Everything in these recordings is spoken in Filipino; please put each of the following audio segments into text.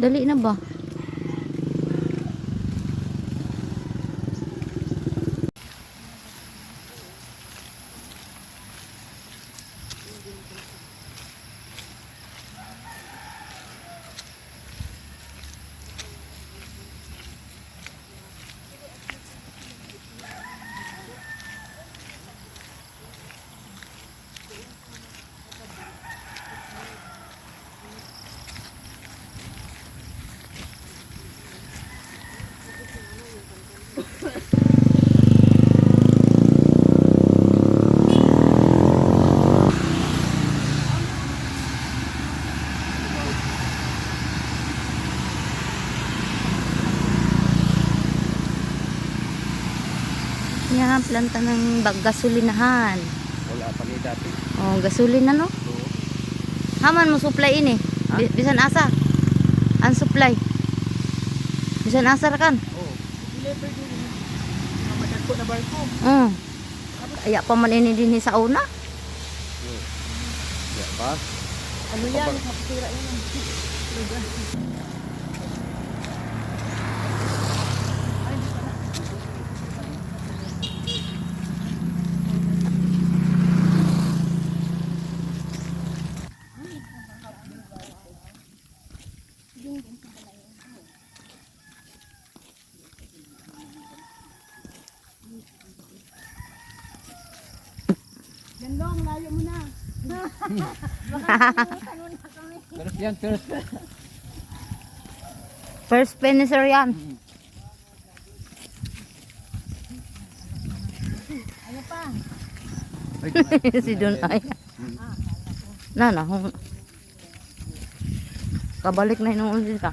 Dali na ba? Yan, planta ng gasolinahan. Wala pa ni dati. Oh, gasolina no? Oo. Haman mo supply ini. Ha? Bisan asa. Ang supply. Bisan asa ra kan? Oo. Deliver din. Mamatag ko na barko. Kaya pa man ini din sa una. Ya pa. Ano yan? Kapatira yan. Yan long, layo mo na. Terus yan, terus. First finisher yan. Ano pa? Si Dunay. Na. Kabalik na inuun ka.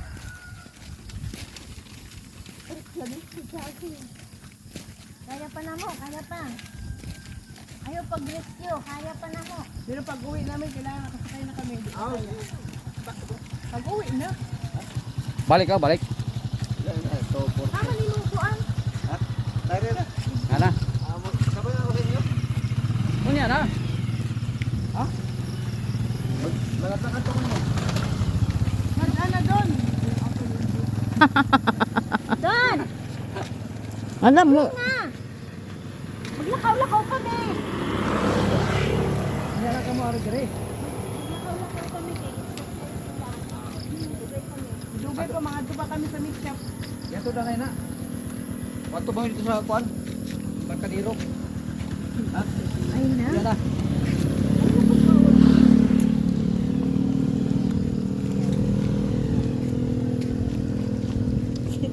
Kaya pa na mo, kaya pa. Ayaw pag-rescue, kaya pa na mo. Pero pag uwi namin, kailangan nakasakay na kami. Pag uwi na. Balik ka, balik. Tama ni mong kuan. Ana. Unya na. Ha? Malatakan to mo. Mag-ana doon. Don! Alam mo. Na! Maglakaw-lakaw kami. Kaya ka mo ari dire. Maglakaw-lakaw kami. Dugay pa mga tuba kami sa mix shop. Yato na na. Wato ba dito sa kuan? Barkadiro. Ha? Ay na. Yan na.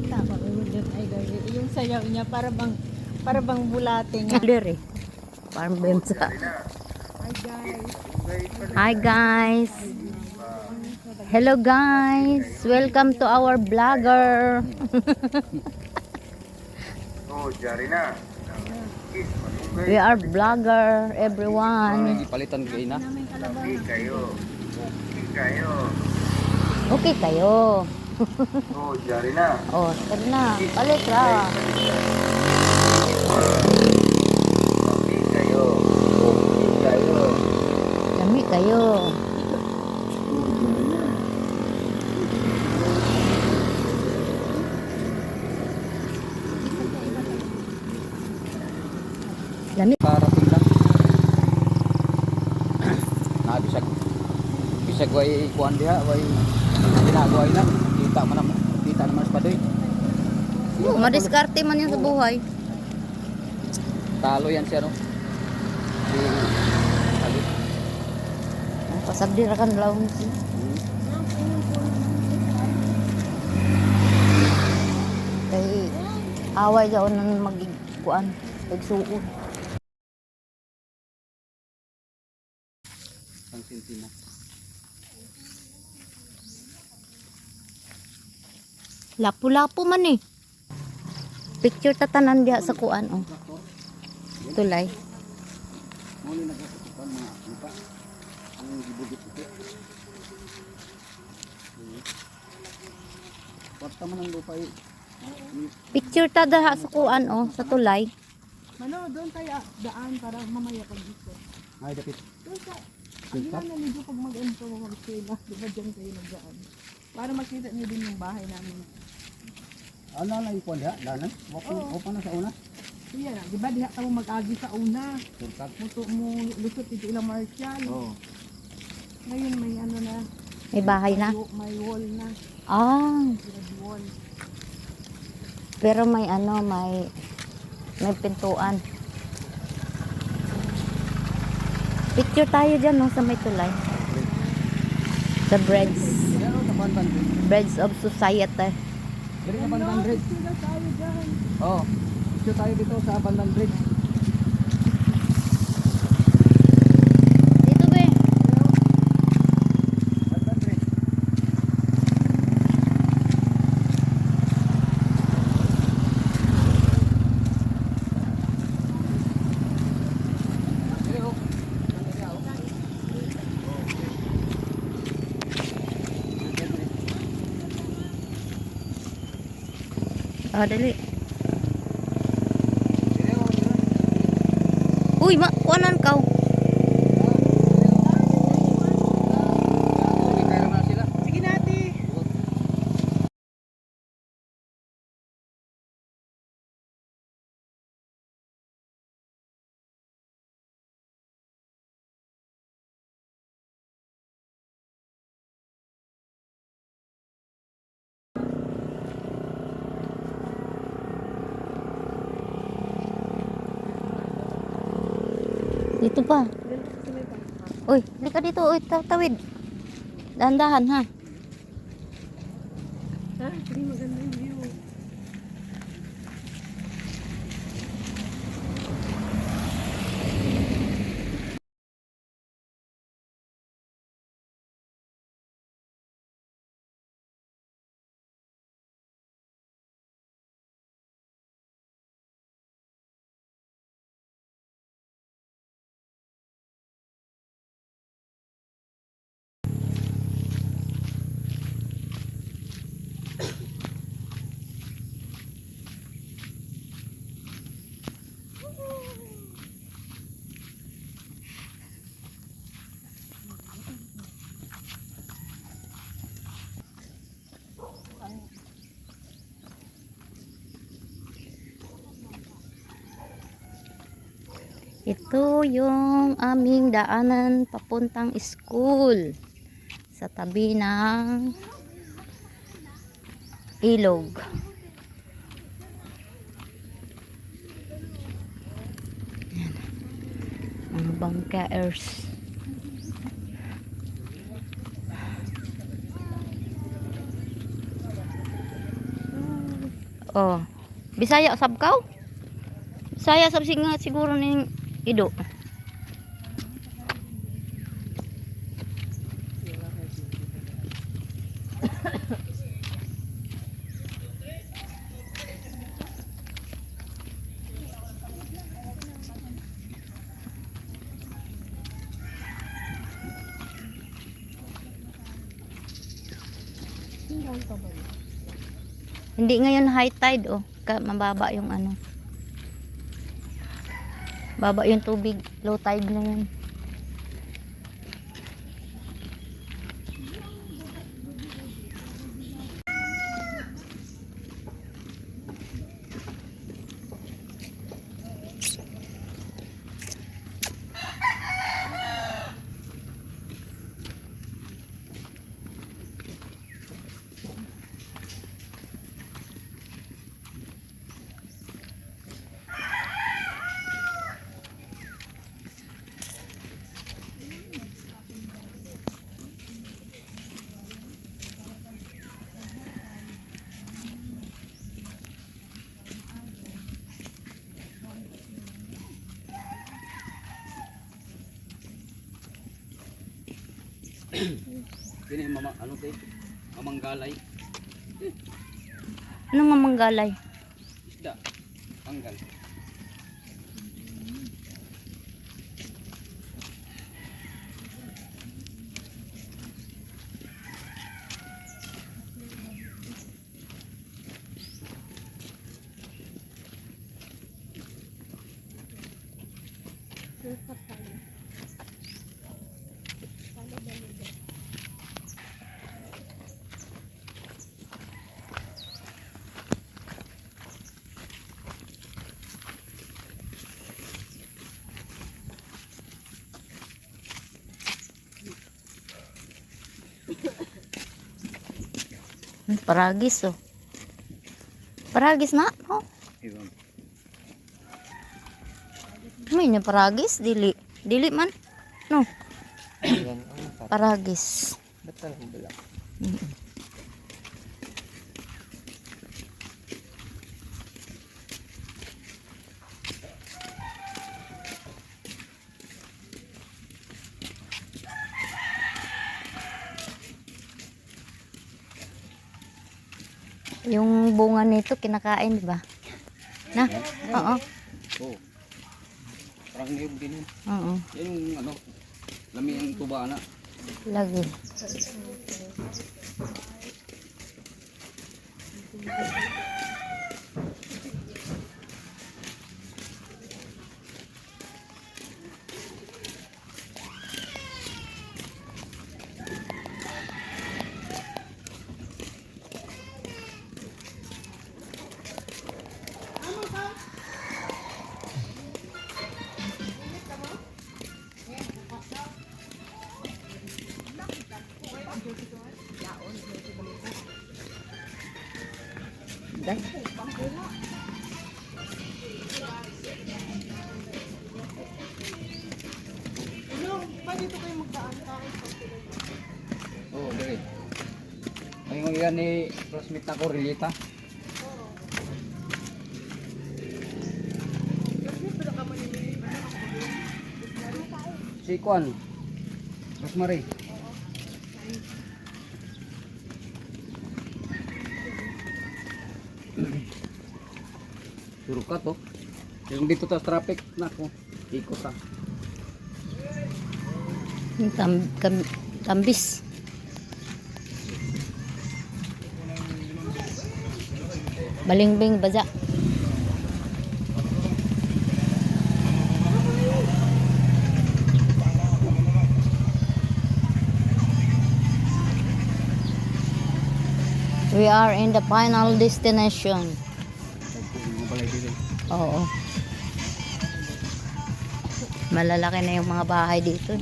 Tama ko doon ay gawin. Yung sayaw niya para bang bulate nga. Dire. Farm bensa. Hi guys. Hi guys. Hello guys. Welcome to our vlogger. Oh, jari na. We are vlogger everyone. Palitan ko ina. Okay kayo. Okay kayo. Okay kayo. Oh, jari na. Oh, tara na. Palit ra. Okay kayo. Okay kayo. Lami kayo. Lami. Karating lang. Na bisag way kuan diha way ginagawa lang. Kita naman sa padoy. Madiskarte man yan sa buhay. Talo yan siya no. Si talo. Pasagdi ra kan lawon siya. Kay away daw nang magkuan, pagsuon. Ang sintina. Lapu-lapu man eh. Picture tatanan diha sa kuan oh. Tulay. Muli nagkatukan mga lupa. Ang gibugit ito. Kwarta man ang lupa eh. Picture ta diha sa kuan oh, sa tulay. Mano, doon tayo daan para mamaya pag dito. Ay, dapit. Doon sa, ano na naligo pag mag-ento mo mag-sila. Diba dyan kayo nagdaan? Para makita niyo din yung bahay namin. Ano na ikuan diha? Danan? Oo. Opo na sa una. Iya na, di ba diha ka mo mag-agi sa una. Shortcut. Muto mo lusot dito ilang Marshall. Oo. Ngayon may ano na, May bahay na. may wall na. Ah, Red wall. pero may ano, may pintuan. Picture tayo dyan, no, sa may tulay. Sa Breads. Diyan sa Banban Bridge. Breads of Society. Dito sa Banban Bridge. Sila tayo dyan. Oo. Dito tayo dito sa Banban Bridge. Dito ba? Banban Bridge. Dili oh. Ah, dali. Dili oh. Uy, kuanan ka. Kaya naman sila. Sige natin. Dito pa. Uy, halika dito. Uy, tawid. Dahan-dahan, ha? Ha? Hindi maganda yung view. Ito yung aming daanan papuntang school. Sa tabi ng ilog. Ayan. Mga bangkaers. Oh, Bisaya sab kaw? Bisaya sab siguro ning Ido. Hindi ngayon high tide, oh. Mababa yung ano. Baba yung tubig. Low tide na yun. Dini mama ano te? Mamanggalay. Anong mamanggalay? Isda. Panggal. Paragis oh. Paragis na, oh. Ibang. May na paragis, dili. Dili man. No. Paragis. Betul alhamdulillah. Yung bunga nito kinakain, di ba? Na? Oo. Oh. Parang yung din. Oo. Yan yung ano, lami ang tuba na. Lagi. Dai. Oo, dire. Ay mo yan ni classmate na ko Rilita. Si Kwan. Rosemary. Suruh ka to. Yung dito ta traffic nako. Ikot ta. Yung tambis. Balingbing baja. We are in the final destination. Balay dito. Oo. Malalaki na yung mga bahay dito.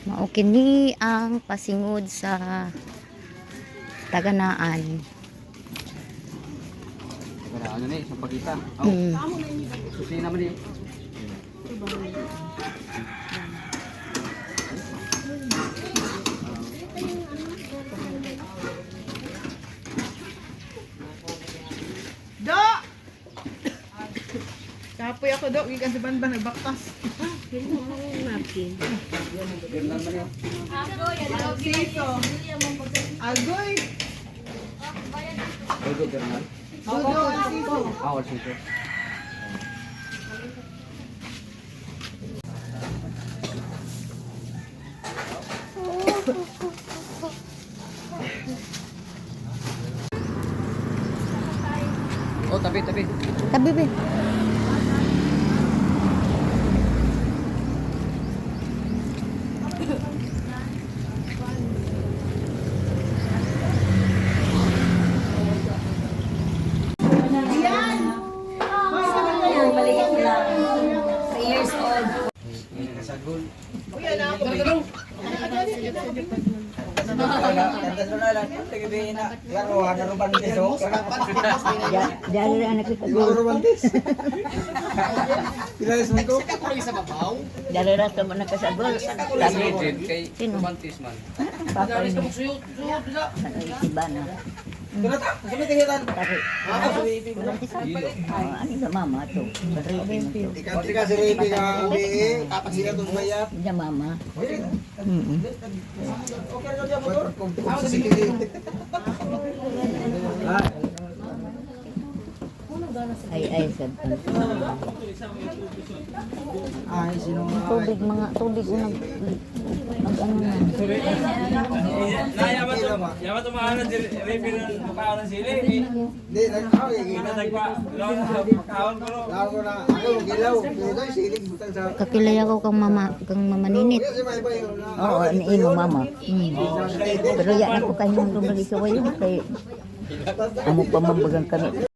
Mao kini ang pasingod sa Taganaan. Para ano ni sa pagita. Oh, Mm. susi naman ni. Do! Kapoy ako do, gikan sa banban nagbaktas. Napkin. Yan lang man yun. Sito. Agoy. Ogo Bernal. Dodo, sito. Awal sito. Oh, tabi. Tabi be. Dali anak kita Dali ra sa mana kasagol. Tabi Kay Sino? romantis man. papa ini. Iba na. Tabi. Dilo. Ano ba mama to? Pati ka si Ricky ka uwi, tapos sila itong bayat. Diya mama. Ay, sad. Ay, sino nga? Tubig, mga tubig unang ano na. Yaman tumahanan si River ng makaon ng sili. Hindi, Makaon ko no. Lawan ko na, ako gilaw. Pero doon, siling butang sa... Kakilay ako kang mama ninit. Kasi may iba yun. Oo, ni imo mama. Pero yan ako kanyang lumali sa wayo kay amo pa mambagang kami.